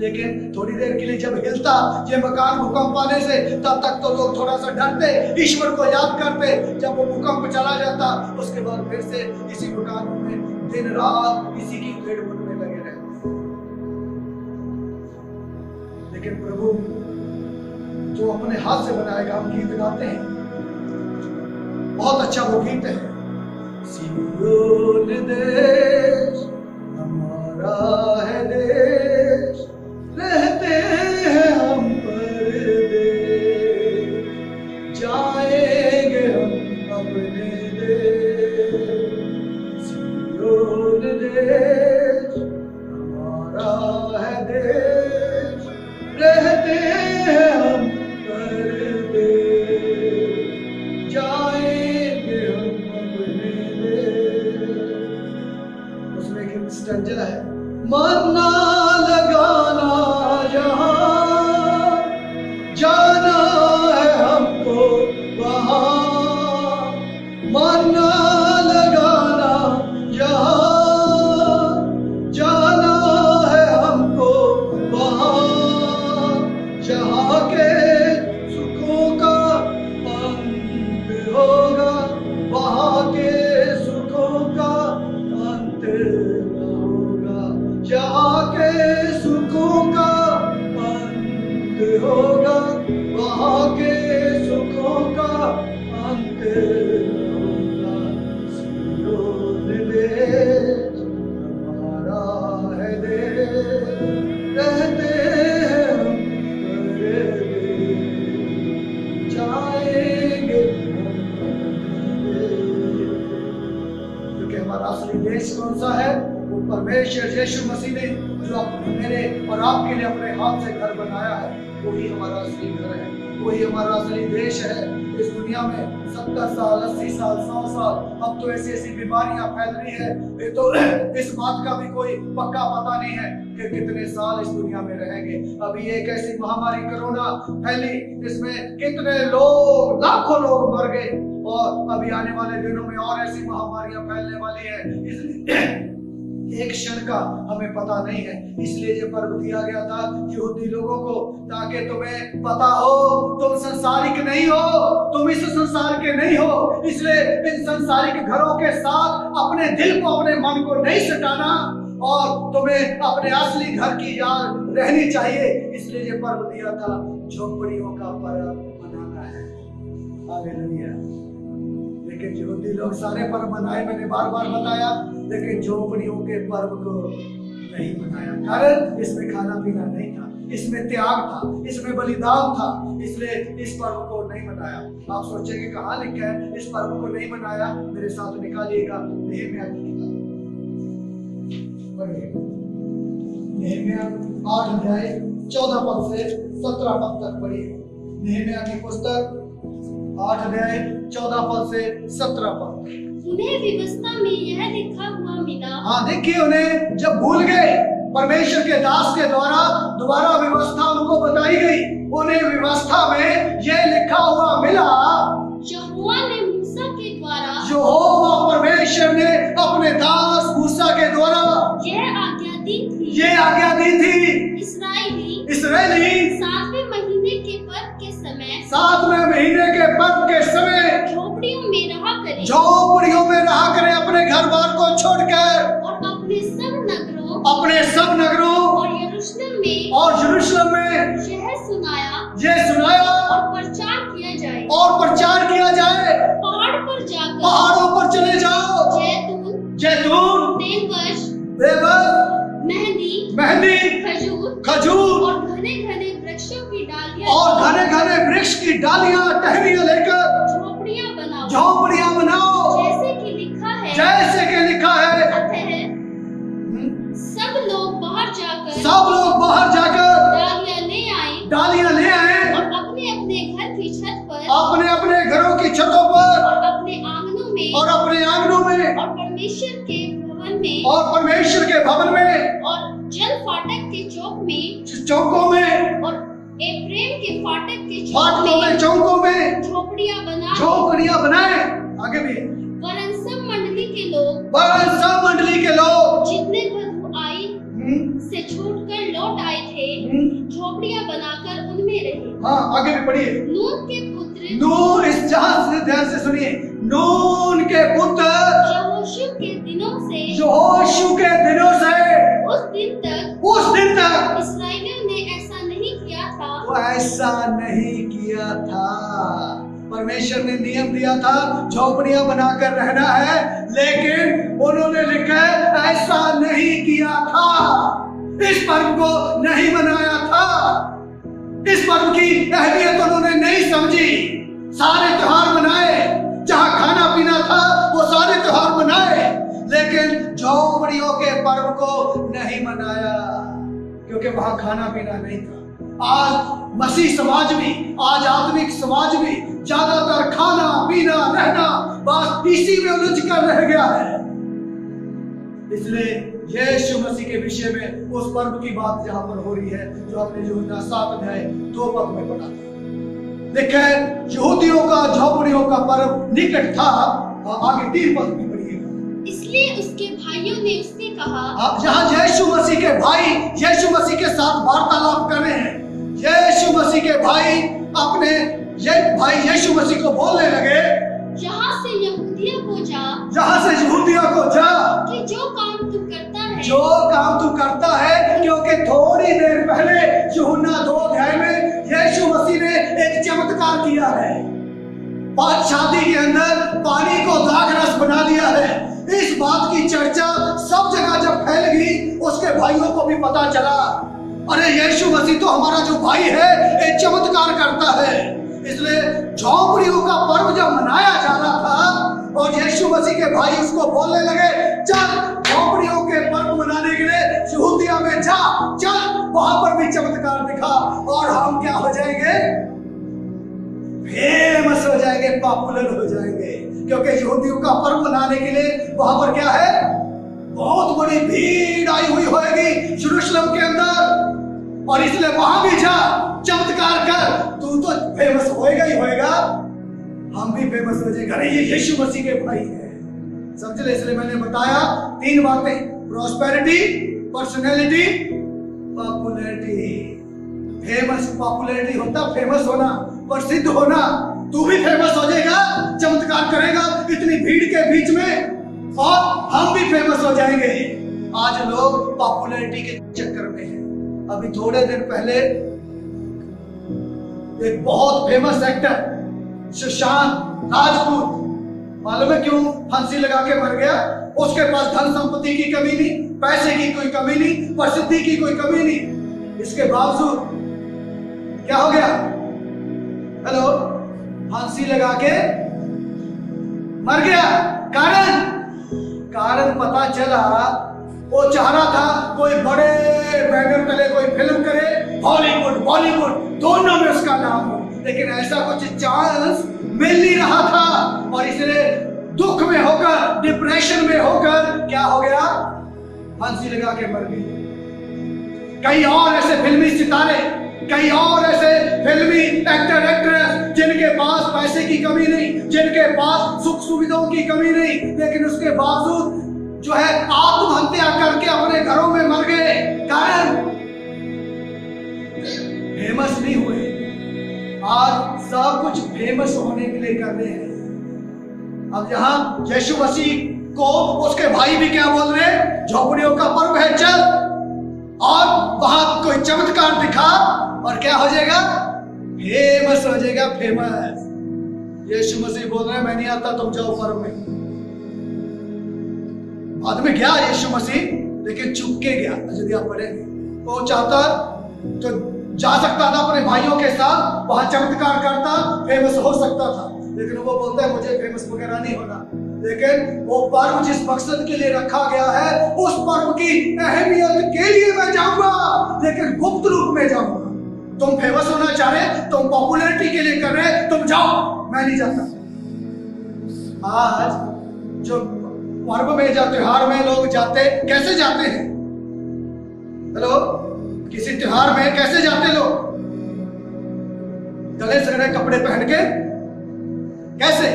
A: लेकिन थोड़ी देर के लिए जब हिलता ये मकान भूकंप आने से, तब तक तो लोग थोड़ा सा डरते, ईश्वर को याद करते। जब वो भूकंप चला जाता, उसके बाद फिर से इसी मकान में दिन रात इसी की उधेड़-बुन में लगे रहते। लेकिन प्रभु जो अपने हाथ से बनाएगा, हम गीत गाते हैं, बहुत अच्छा वो गीत है, सियोन देश हमारा है देश, रहते हैं हम परदेश, जाएंगे हम अपने देश। सियोन देश हमारा है देश, रहते हैं हम परदेश, जाएंगे हम अपने देश। उसमें एक स्टैंजा है, मन ना लगाना यहाँ, जाना है हमको वहाँ, मन ना लगाना यहाँ, जाना है हमको वहाँ, जहाँ के सुखों का अंत होगा, वहाँ के सुखों का अंत होगा, जहाँ के सुखों का अंत होगा, वहाँ के सुखों का अंत होगा। सियोन देश हमारा है देश, रहते हैं हम परदेश, जाएंगे हम परदेश। क्योंकि हमारा असली देश कौन सा है? वो परमेश्वर यीशु मसीह ने जो मेरे और आपके लिए अपने हाथ से घर बनाया है, वही हमारा असली घर है, वही हमारा असली देश है। इस दुनिया में 70 साल, 80 साल, 100 साल, अब तो ऐसी ऐसी बीमारियां फैल रही है, ये तो इस बात का भी कोई पक्का पता नहीं है कि कितने साल इस दुनिया में रहेंगे। अभी एक ऐसी महामारी कोरोना फैली, इसमें कितने लोग, लाखों लोग मर गए, और अभी आने वाले दिनों में और ऐसी महामारियां फैलने वाली है। इसलिए एक क्षण का हमें पता नहीं है, इसलिए ये पर्व दिया गया था यहूदी लोगों को, ताकि तुम्हें पता हो तुम संसारिक नहीं हो, तुम इस संसार के नहीं हो। इसलिए इन संसारिक घरों के साथ अपने दिल को, अपने मन को नहीं सटाना, और तुम्हें अपने असली घर की याद रहनी चाहिए। इसलिए ये पर्व दिया था, झोपड़ियों का पर्व मनाना है। हालेलुया। लेकिन यहूदी लोग सारे पर्व मनाए, मैंने बार बार बताया, लेकिन झोपड़ियों के पर्व को नहीं मनाया। कारण इसमें खाना पीना नहीं था, इसमें त्याग था, इसमें बलिदान था, इसलिए इस पर्व को नहीं मनाया। आप सोचेंगे कहाँ लिखा है इस पर्व को नहीं मनाया? मेरे साथ निकालिएगा नहम्याह की किताब, पढ़िए नहम्याह 8 अध्याय 14 पद से 17 पद तक पढ़िए। नहम्याह की पुस्तक 8 अध्याय 14 पद से 17 पद।
B: उन्हें व्यवस्था में यह लिखा हुआ मिला।
A: हाँ देखिए, उन्हें जब भूल गए, परमेश्वर के दास के द्वारा दोबारा व्यवस्था उनको बताई गई, उन्हें व्यवस्था में यह लिखा हुआ मिला,
B: यहोवा ने मूसा के द्वारा,
A: यहोवा परमेश्वर ने अपने दास मूसा के द्वारा
B: यह आज्ञा दी थी,
A: इस्राएली
B: 7वें महीने के पर्व के समय,
A: 7वें महीने के पर्व के समय
B: झोपड़ियों में रहा करें,
A: अपने घर बार को छोड़कर,
B: और अपने सब नगरों
A: और यरूशलेम में
B: यह
A: सुनाया
B: और प्रचार किया जाए।
A: पहाड़ों पर चले जाओ, जैतून, देवदार, मेहंदी, खजूर
B: और घने घने
A: वृक्ष की डालियां टहनियां लेकर झोपड़ियां बनाओ, जैसे कि लिखा है।
B: सब लोग बाहर जाकर
A: डालियां ले आए
B: और अपने अपने घर की छत पर
A: चौकों में,
B: और एफ्रेम के फाटक के
A: फाटकों में, चौकों में
B: झोपड़ियां
A: बनाए। आगे भी,
B: वरन सब मंडली के लोग,
A: वरन सब मंडली के लोग
B: जितने बधुआई से छूटकर लौट आए थे, झोपड़ियां बनाकर उनमें रहे।
A: हाँ, आगे भी पढ़िए।
B: नून के पुत्र,
A: नून, इस जहां से ध्यान से सुनिए, नून के पुत्र
B: यहोशू के दिनों से,
A: यहोशू के दिनों से
B: उस दिन तक इस्राएलियों ने ऐसा नहीं किया था।
A: वो ऐसा नहीं किया था। परमेश्वर ने नियम दिया था झोपड़ियां बनाकर रहना है, लेकिन उन्होंने लिखा है ऐसा नहीं किया था। इस पर्व को नहीं मनाया था, इस पर्व की अहमियत उन्होंने नहीं समझी। सारे त्योहार मनाए, जहां खाना पीना था वो सारे त्योहार मनाए, लेकिन झोपड़ियों के पर्व को नहीं मनाया, क्योंकि वहां खाना पीना नहीं था। आज मसीह समाज में, आज आधुनिक समाज में ज्यादातर खाना पीना रहना बस इसी में उलझ कर रह गया है। इसलिए यीशु मसीह के विषय में उस पर्व की बात जहां पर हो रही है, जो आपने यूहन्ना 7 अध्याय 2 पद में पढ़ा था। देखें, यहूदियों का झोपड़ियों का पर्व निकट था। आगे 3 पद में पढ़िएगा।
B: इसलिए उसके भाइयों ने उससे कहा,
A: जहां यीशु मसीह के भाई यीशु मसीह के साथ वार्तालाप कर रहे हैं, यीशु मसीह के भाई अपने भाई यीशु मसीह को बोलने लगे,
B: यहाँ से यहूदियों को जा,
A: जहां से यहूदियों को जा,
B: कि जो काम तू करता है,
A: जो काम तू करता है। क्योंकि थोड़ी देर पहले यूहन्ना 2 अध्याय में यीशु मसीह ने एक चमत्कार किया है। शादी के अंदर पानी को द्राक्षरस बना दिया है। इस बात की चर्चा सब जगह जब फैल गई, उसके भाइयों को भी पता चला, अरे यीशु मसीह तो हमारा जो भाई है एक चमत्कार करता है। इसलिए झोपड़ियों का पर्व जब मनाया जा रहा था और यीशु मसीह के भाई उसको बोलने लगे, चल झोपड़ियों के पर्व मनाने के लिए यहूदिया में जा, चल वहां पर भी चमत्कार दिखा और हम क्या हो जाएंगे, फेमस हो जाएंगे, पॉपुलर हो जाएंगे। क्योंकि यहूदियों का पर्व मनाने के लिए वहां पर क्या है, बहुत बड़ी भीड़ आई हुई होगी यरूशलेम के अंदर, और इसलिए वहां भी जा, चमत्कार कर, तू तो फेमस होएगा ही होएगा, हम भी फेमस हो जाएंगे। अरे ये यीशु मसीह के भाई है, समझ ले। इसलिए मैंने बताया 3 बातें, prosperity, personality, popularity. Famous, popularity होता फेमस होना, प्रसिद्ध होना। तू भी फेमस हो जाएगा, चमत्कार करेगा इतनी भीड़ के बीच में, और हम भी फेमस हो जाएंगे। आज लोग पॉपुलैरिटी के चक्कर में हैं। अभी थोड़े दिन पहले एक बहुत फेमस एक्टर सुशांत राजपूत, मालूम है क्यों फांसी लगा के मर गया? उसके पास धन संपत्ति की कमी नहीं, पैसे की कोई कमी नहीं, प्रसिद्धि की कोई कमी नहीं। इसके बावजूद क्या हो गया? हेलो, फांसी लगा के मर गया। कारण पता चला, वो चाह रहा था कोई बड़े बैनर तले कोई फिल्म करे, हॉलीवुड बॉलीवुड दोनों में उसका नाम हो, लेकिन ऐसा कुछ चांस मिल नहीं रहा था, और इसलिए दुख में होकर, डिप्रेशन में होकर क्या हो गया, फांसी लगा के मर गई। कई और ऐसे फिल्मी सितारे, कई और ऐसे फिल्मी एक्टर एक्ट्रेस जिनके पास पैसे की कमी नहीं, जिनके पास सुख सुविधाओं की कमी नहीं, लेकिन उसके बावजूद जो है आत्महत्या करके अपने घरों में मर गए। कारण फेमस नहीं हुए। आज सब कुछ फेमस होने के लिए कर रहे हैं। अब यहाँ यीशु मसीह को उसके भाई भी क्या बोल रहे हैं, झोपड़ियों का पर्व है, चल और वहां कोई चमत्कार दिखा और क्या हो जाएगा, फेमस हो जाएगा, फेमस। यीशु मसीह बोल रहे हैं, मैं नहीं आता, तुम जाओ पर्व में। बाद में गया यीशु मसीह, लेकिन चुप के गया। यदि आप पढ़ेंगे तो चाहता तो जा सकता था अपने भाइयों के साथ, वहां चमत्कार करता, फेमस हो सकता था, लेकिन वो बोलता है मुझे फेमस वगैरह नहीं होना। लेकिन वो पर्व जिस मकसद के लिए रखा गया है, उस पर्व की अहमियत के लिए मैं जाऊंगा, लेकिन गुप्त रूप में जाऊंगा। तुम फेमस होना चाह रहे, तुम पॉपुलैरिटी के लिए कर रहे, तुम जाओ, मैं नहीं जाता। आज जो पर्व में, जो त्योहार में लोग जाते, कैसे जाते हैं? हेलो, किसी त्योहार में कैसे जाते लोग? गले सड़े कपड़े पहन के, कैसे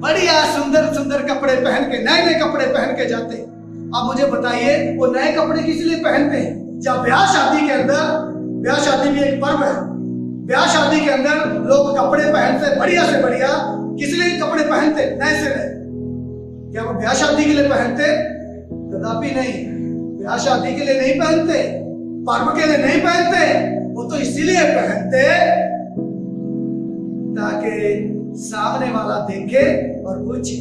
A: बढ़िया सुंदर सुंदर कपड़े पहन के, नए नए कपड़े पहन के जाते। अब मुझे बताइए वो नए कपड़े किस लिए पहनते हैं? जब ब्याह शादी के अंदर, ब्याह शादी भी एक पर्व है, ब्याह शादी के अंदर लोग कपड़े पहनते बढ़िया से बढ़िया। किस लिए कपड़े पहनते नए से नए? क्या वो ब्याह शादी के लिए पहनते? कदापि नहीं, ब्याह शादी के लिए नहीं पहनते, पर्व के लिए नहीं पहनते। वो तो इसीलिए पहनते ताकि सामने वाला देखे और पूछे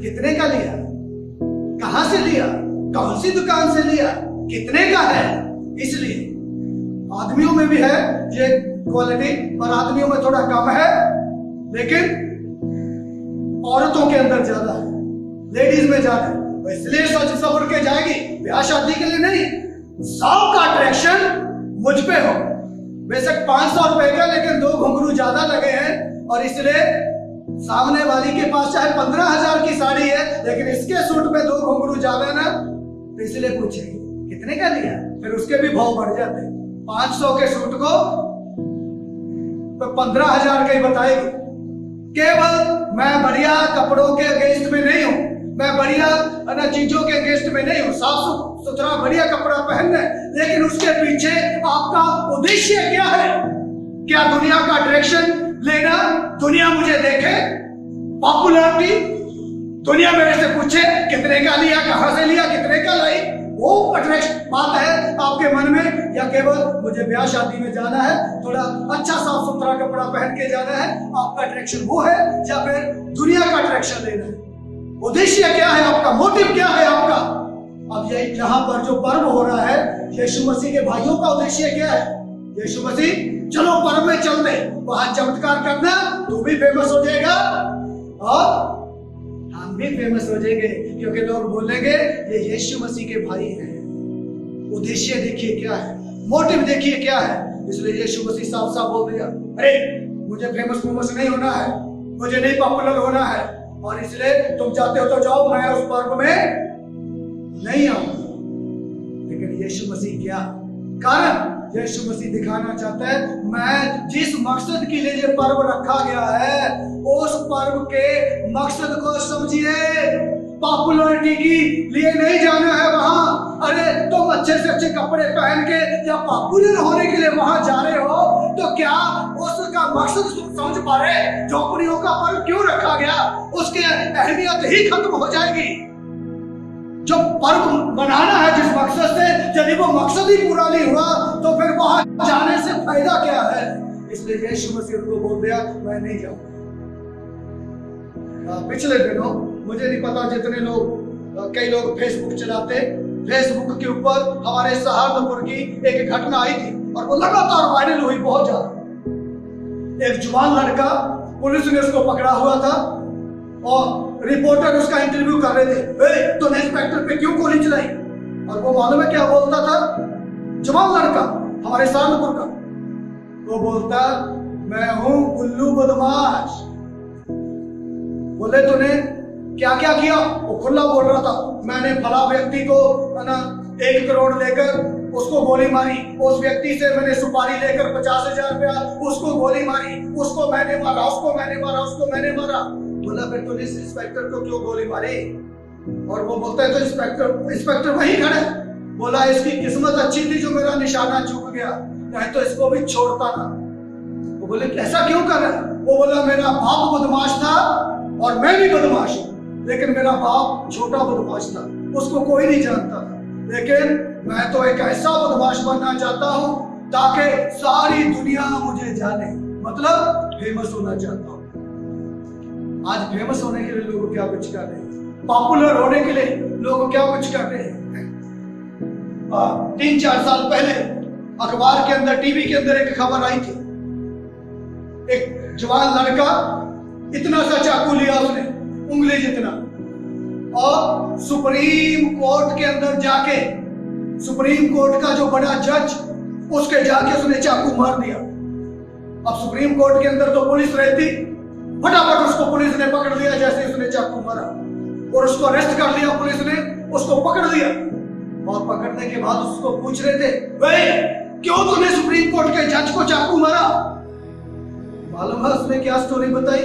A: कितने का लिया, कहां से लिया, कौन सी दुकान से लिया, कितने का है। इसलिए आदमियों में भी है ये क्वालिटी, पर आदमियों में थोड़ा कम है, लेकिन औरतों के अंदर ज्यादा है, लेडीज में ज्यादा है। तो इसलिए सोच सबर के जाएगी, ब्याह शादी के लिए नहीं। 100 का अट्रैक्शन मुझ पे हो, बेशक 500 रुपए का, लेकिन 2 घुंघरू ज्यादा लगे हैं, और इसलिए सामने वाली के पास चाहे 15,000 की साड़ी है, लेकिन इसके सूट पे 2 घुंघरू ज्यादा ना, तो इसलिए पूछेगी कितने का लिया। फिर उसके भी भाव बढ़ जाते हैं। 500 के सूट को तो 15,000 का ही बताएगी। केवल मैं बढ़िया कपड़ों के अगेंस्ट में नहीं हूं, मैं बढ़िया चीजों के अगेंस्ट में नहीं हूं, साफ सुथरा बढ़िया कपड़ा पहनना है, लेकिन उसके पीछे आपका उद्देश्य क्या है? क्या दुनिया का डायरेक्शन लेना, दुनिया मुझे देखे, पॉपुलरिटी, दुनिया मेरे से पूछे कितने का लिया, कहां से लिया, कितने का लाई, वो अट्रैक्शन बात है आपके मन में? या केवल मुझे ब्याह शादी में जाना है, थोड़ा अच्छा साफ सुथरा कपड़ा पहन के जाना है, आपका अट्रैक्शन वो है? या फिर दुनिया का अट्रैक्शन लेना है? उद्देश्य क्या है आपका, मोटिव क्या है आपका? अब यही यहाँ पर जो पर्व हो रहा है, यीशु मसीह के भाइयों का उद्देश्य क्या है? यीशु मसीह चलो पर्व में चलते, वहां चमत्कार करना, तू भी फेमस हो जाएगा और हम भी फेमस हो जाएंगे, क्योंकि लोग बोलेंगे ये यीशु मसीह के भाई हैं। उद्देश्य देखिए क्या है, मोटिव देखिए क्या है। इसलिए यीशु मसीह साफ साफ बोल दिया, अरे मुझे फेमस नहीं होना है, मुझे नहीं पॉपुलर होना है, और इसलिए तुम चाहते हो तो जाओ, मैं उस पर्व में नहीं आऊंगा। लेकिन यीशु मसीह क्या कारण? यीशु मसीह दिखाना चाहता है, मैं जिस मकसद के लिए ये पर्व रखा गया है, उस पर्व के मकसद को समझिए। पॉपुलरिटी के लिए नहीं जाना है वहां। अरे तुम अच्छे से अच्छे कपड़े पहन के या पॉपुलर होने के लिए वहां जा रहे हो, तो क्या उसका मकसद समझ पा रहे? झोपड़ियों का पर्व क्यों रखा गया, उसकी अहमियत ही खत्म हो जाएगी। जो पर्व बनाना है जिस मकसद से, यदि वो मकसद ही पूरा नहीं हुआ, तो फिर वहां जाने से फायदा क्या है? इसलिए यीशु मसीह को बोल दिया, मैं नहीं जाऊंगा। पिछले दिनों मुझे नहीं पता जितने लोग, कई लोग फेसबुक चलाते, फेसबुक के ऊपर हमारे सहारनपुर की एक घटना आई थी और वो लगातार वायरल हुई बहुत ज्यादा। एक जवान लड़का, पुलिस ने उसको पकड़ा हुआ था और रिपोर्टर उसका इंटरव्यू कर रहे थे, तूने इंस्पेक्टर पे क्यों गोली चलाई? और वो मालूम है क्या बोलता था? जवान लड़का हमारे सहारनपुर का, वो बोलता, मैं हूं गुल्लू बदमाश। बोले तूने क्या क्या किया? वो खुला बोल रहा था, मैंने फला व्यक्ति को 1 करोड़ लेकर उसको गोली मारी, उस व्यक्ति से मैंने सुपारी लेकर 50,000 रुपया उसको गोली मारी, उसको मैंने मारा, उसको मैंने मारा, उसको मैंने मारा। बोला फिर तूने इस इंस्पेक्टर को क्यों गोली मारी? और वो बोलता है तो इंस्पेक्टर वहीं खड़े। बोला इसकी किस्मत अच्छी थी जो मेरा निशाना चूक गया, नहीं तो इसको भी छोड़ता ना। वो बोले ऐसा क्यों कर रहा? वो बोला मेरा बाप बदमाश था और मैं भी बदमाश हूं, लेकिन मेरा बाप छोटा बदमाश था, उसको कोई नहीं जानता था, लेकिन मैं तो एक ऐसा बदमाश बनना चाहता हूं ताकि सारी दुनिया मुझे जाने, मतलब फेमस होना चाहता हूं। आज फेमस होने के लिए लोग क्या कुछ कर रहे हैं, पॉपुलर होने के लिए लोग क्या कुछ कर रहे हैं। 3-4 साल पहले अखबार के अंदर, टीवी के अंदर एक खबर आई थी, एक जवान लड़का इतना सा चाकू लिया उसने, उंगली जितना, और सुप्रीम कोर्ट के अंदर जाके, सुप्रीम कोर्ट का जो बड़ा जज, उसके जाके उसने चाकू मार दिया। अब सुप्रीम कोर्ट के अंदर तो पुलिस रहती, फटाफट उसको पुलिस ने पकड़ लिया जैसे उसने चाकू मारा, और उसको अरेस्ट कर लिया पुलिस ने, उसको पकड़ लिया। और पकड़ने के बाद उसको पूछ रहे थे, भाई क्यों तूने सुप्रीम कोर्ट के जज को चाकू मारा? मालूम है उसने क्या स्टोरी बताई?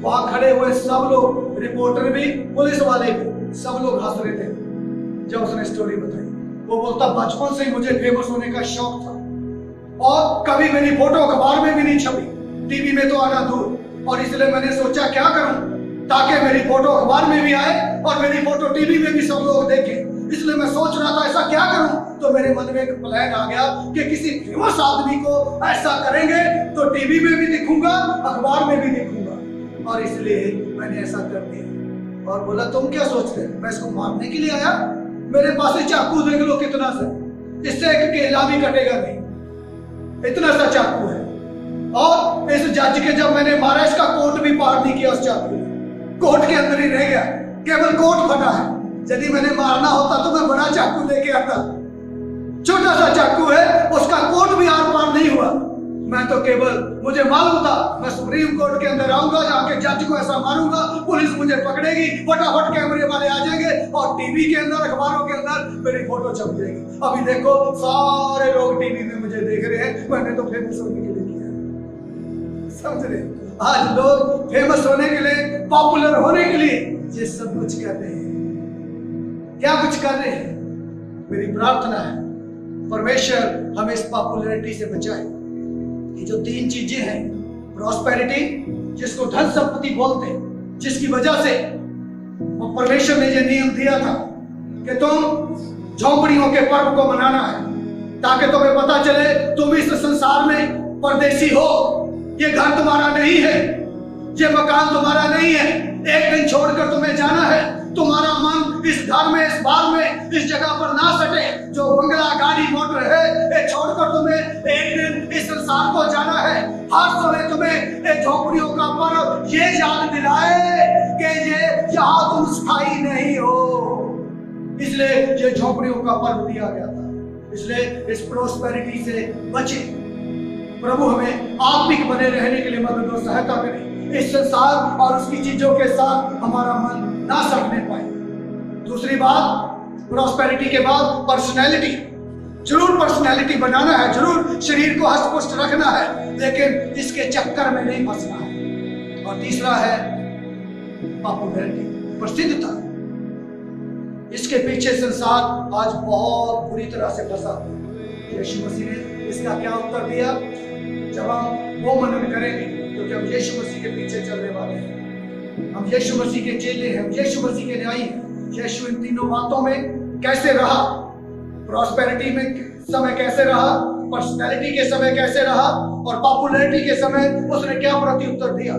A: वहां खड़े हुए सब लोग, रिपोर्टर भी, पुलिस वाले भी, सब लोग हंस रहे थे जब उसने स्टोरी बताई। वो बोलता, बचपन से ही मुझे फेमस होने का शौक था और कभी मेरी फोटो अखबार में भी नहीं छपी, टीवी में तो आना दूर, और इसलिए मैंने सोचा क्या करूं ताकि मेरी फोटो अखबार में भी आए और मेरी फोटो टीवी में भी सब लोग देखें। इसलिए मैं सोच रहा था ऐसा क्या करूं, तो मेरे मन में एक प्लान आ गया कि किसी फेमस आदमी को ऐसा करेंगे तो टीवी में भी दिखूंगा, अखबार में भी दिखूंगा, और इसलिए मैंने ऐसा कर दिया। और बोला, तुम क्या सोचते हैं मैं इसको मारने के लिए आया? मेरे पास ही चाकू देख लो कितना सा, इससे एक केला भी कटेगा नहीं, इतना सा चाकू है। और इस जज के जब मैंने मारा, इसका कोट भी पार नहीं किया, उस चाकू कोट के अंदर ही रह गया, केवल कोट फटा है। यदि मैंने मारना होता तो मैं बड़ा चाकू लेके आता, छोटा सा चाकू है, उसका कोट भी आर पार नहीं हुआ। मैं तो केवल, मुझे मालूम था मैं सुप्रीम कोर्ट के अंदर आऊंगा, जाके जज को ऐसा मारूंगा, पुलिस मुझे पकड़ेगी, फटाफट कैमरे वाले आ जाएंगे और टीवी के अंदर, अखबारों के अंदर मेरी फोटो छप जाएगी। अभी देखो सारे लोग टीवी में मुझे देख रहे हैं, मैंने तो फेमस होने के लिए किया। समझ रहे? आज लोग फेमस होने के लिए, पॉपुलर होने के लिए ये सब कुछ कर रहे हैं। क्या कुछ कर रहे हैं? मेरी प्रार्थना है परमेश्वर हमें इस पॉपुलैरिटी से बचाए। ये जो तीन चीजें हैं, प्रॉस्पेरिटी जिसको धन संपत्ति बोलते हैं, जिसकी वजह से परमेश्वर ने ये नियम दिया था कि तुम झोंपड़ियों के पर्व को मनाना है, ताकि तुम्हें पता चले तुम इस संसार में परदेसी हो, ये घर तुम्हारा नहीं है, ये मकान तुम्हारा नहीं है, एक दिन छोड़कर तुम्हें जाना है। तुम्हारा मन इस घर में, इस बार में, इस जगह पर ना सटे जो बंगला, गाड़ी, मोटर है, ये छोड़कर तुम्हें एक दिन इस संसार को जाना है। हर समय तुम्हें ये झोपड़ियों का पर्व ये याद दिलाए कि ये यहाँ तुम स्थायी नहीं हो, इसलिए ये झोपड़ियों का पर्व दिया गया था। इसलिए इस प्रोस्पेरिटी से बचे। प्रभु हमें आत्मिक बने रहने के लिए मदद और सहायता करे। इस संसार और उसकी चीजों के साथ हमारा मन ना सटने पाए। दूसरी बात, प्रॉस्पेरिटी के बाद पर्सनैलिटी, जरूर पर्सनैलिटी बनाना है, जरूर शरीर को हष्ट-पुष्ट रखना है, लेकिन इसके चक्कर में नहीं फंसना है। और तीसरा है पॉपुलैरिटी, प्रसिद्धता। इसके पीछे संसार आज बहुत बुरी तरह से फंसा। यीशु मसीह ने इसका क्या उत्तर दिया? जब हम वो मनन करेंगे क्योंकि हम यीशु मसीह के पीछे चलने वाले हैं, हम यीशु मसीह के चेले हैं, हम यीशु मसीह के न्यायी हैं। यीशु इन तीनों बातों में कैसे रहा? प्रॉस्पेरिटी में समय कैसे रहा, पर्सनैलिटी के समय कैसे रहा, और पॉपुलैरिटी के समय उसने क्या प्रति उत्तर दिया?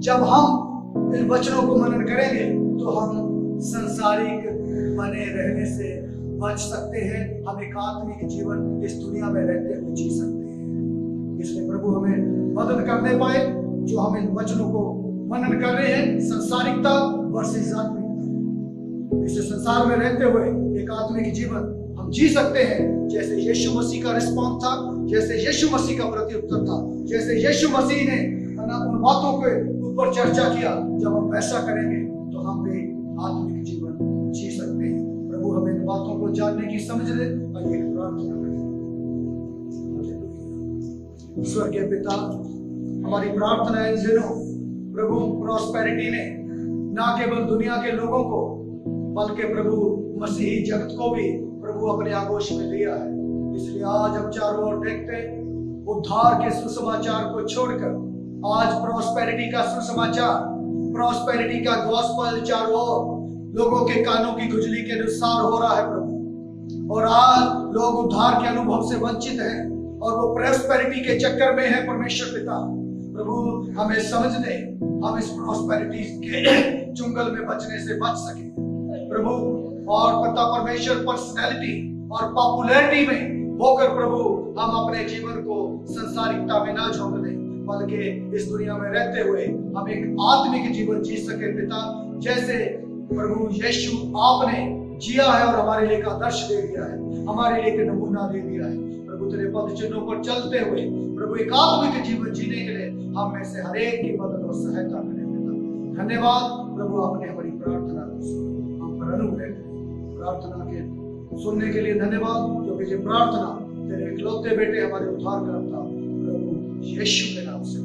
A: जब हम इन वचनों को मनन करेंगे तो हम संसारिक बने रहने से बच सकते हैं, हम एक आत्मिक जीवन इस दुनिया में रहते हुए जी सकते हैं। इसलिए प्रभु हमें मदद करने पाए जो हम इन वचनों को मनन कर रहे हैं। संसारिकता वर्सेस आत्मिकता, इस संसार में रहते हुए एक आत्मिक जीवन हम जी सकते हैं जैसे यीशु मसीह का रिस्पॉन्स था, जैसे यीशु मसीह का प्रत्युत्तर था, जैसे यीशु मसीह ने उन बातों के ऊपर चर्चा किया। जब हम ऐसा करेंगे तो हम भी आत्मिक जीवन जी सकते हैं। प्रभु हमें इन बातों को जानने की समझ दे और एक प्रार्थना करें। स्वर्गीय पिता, हमारी प्रार्थना है इन दिनों प्रभु प्रॉस्पेरिटी ने ना केवल दुनिया के लोगों को बल्कि प्रभु मसीही जगत को भी प्रभु अपने आगोश में लिया है। इसलिए आज हम चारों ओर देखते उद्धार के सुसमाचार को छोड़कर आज प्रॉस्पेरिटी का सुसमाचार, प्रॉस्पेरिटी का गॉस्पेल चारों ओर लोगों के कानों की खुजली के अनुसार हो रहा है प्रभु। और आज लोग उद्धार के अनुभव से वंचित हैं और वो प्रॉस्पेरिटी के चक्कर में है। परमेश्वर पिता प्रभु हमें समझ दे, हम इस प्रॉस्पेरिटी के चुंगल में बचने से बच सके प्रभु। और पिता परमेश्वर पर्सनैलिटी और पॉपुलैरिटी में होकर प्रभु हम अपने जीवन को संसारिकता में ना झोंक दें, बल्कि इस दुनिया में रहते हुए हम एक आत्मिक जीवन जी सके पिता। जैसे प्रभु यीशु आपने जिया है और हमारे लिए एक आदर्श दे दिया है, हमारे लिए एक नमूना दे दिया है प्रभु। तेरे पद चिन्हों पर चलते हुए प्रभु एक आत्मिक जीवन जीने के लिए हम में से हर एक की मदद और सहायता करें पिता। धन्यवाद प्रभु, आपने हमारी प्रार्थना को सुना, हम पर अनुग्रह करें। प्रार्थना के सुनने के लिए धन्यवाद, क्योंकि ये प्रार्थना तेरे इकलौते बेटे हमारे उद्धारकर्ता प्रभु यीशु के नाम से